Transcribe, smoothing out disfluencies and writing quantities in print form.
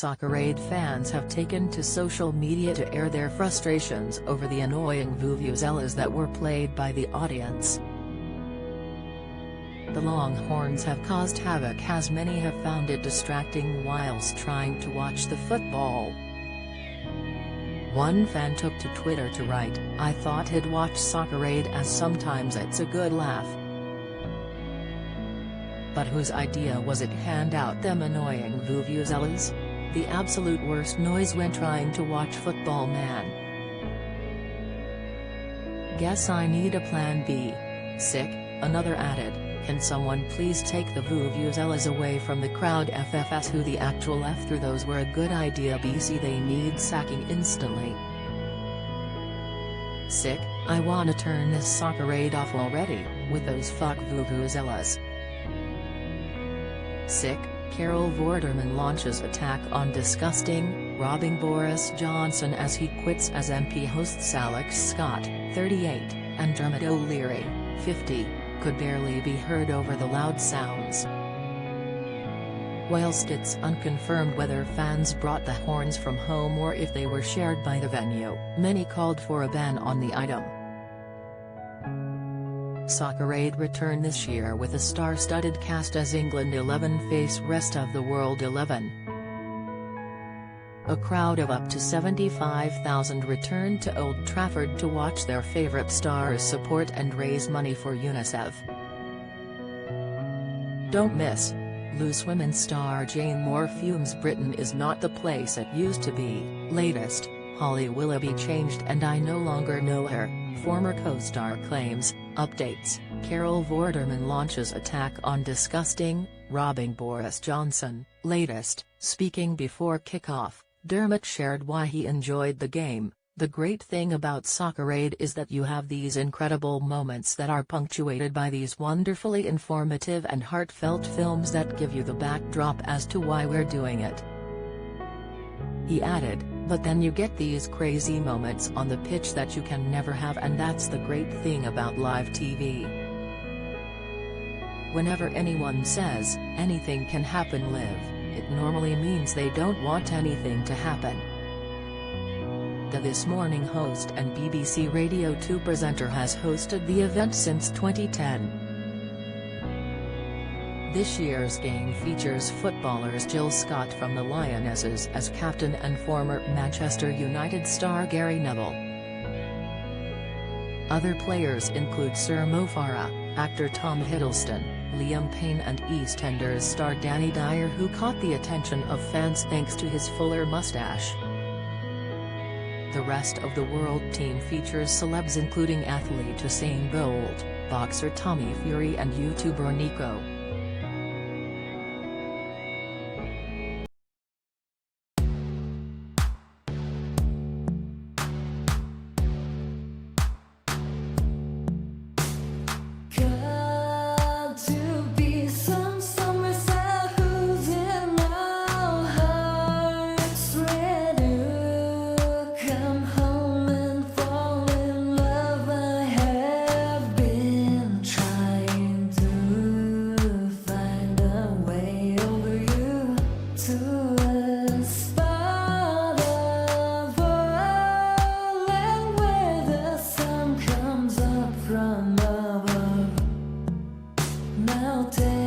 Soccerade fans have taken to social media to air their frustrations over the annoying vuvuzelas that were played by the audience. The Longhorns have caused havoc as many have found it distracting whilst trying to watch the football. One fan took to Twitter to write, "I thought he'd watch Soccerade as sometimes it's a good laugh. But whose idea was it hand out them annoying vuvuzelas? The absolute worst noise when trying to watch football, man. Guess I need a plan B. Sick," another added. "Can someone please take the vuvuzelas away from the crowd? FFS who the actual F through those were a good idea. BC they need sacking instantly. Sick, I wanna turn this Soccerade off already, with those fuck vuvuzelas." Sick, Carol Vorderman launches attack on disgusting, robbing Boris Johnson as he quits as MP. Hosts Alex Scott, 38, and Dermot O'Leary, 50. Could barely be heard over the loud sounds. Whilst it's unconfirmed whether fans brought the horns from home or if they were shared by the venue, many called for a ban on the item. Soccerade return this year with a star-studded cast as England 11 face Rest of the World 11. A crowd of up to 75,000 returned to Old Trafford to watch their favourite stars support and raise money for UNICEF. Don't miss. Loose women's star Jane Moore fumes Britain is not the place it used to be. Latest, Holly Willoughby changed and I no longer know her, former co-star claims. Updates, Carol Vorderman launches attack on disgusting, robbing Boris Johnson. Latest, speaking before kickoff, Dermot shared why he enjoyed the game. "The great thing about Soccerade is that you have these incredible moments that are punctuated by these wonderfully informative and heartfelt films that give you the backdrop as to why we're doing it." He added, "But then you get these crazy moments on the pitch that you can never have, and that's the great thing about live TV. Whenever anyone says, anything can happen live, it normally means they don't want anything to happen." The This Morning host and BBC Radio 2 presenter has hosted the event since 2010. This year's game features footballers Jill Scott from the Lionesses as captain and former Manchester United star Gary Neville. Other players include Sir Mo Farah, actor Tom Hiddleston, Liam Payne and EastEnders star Danny Dyer, who caught the attention of fans thanks to his fuller mustache. The Rest of the World team features celebs including athlete Usain Bolt, boxer Tommy Fury and YouTuber Nico. Now take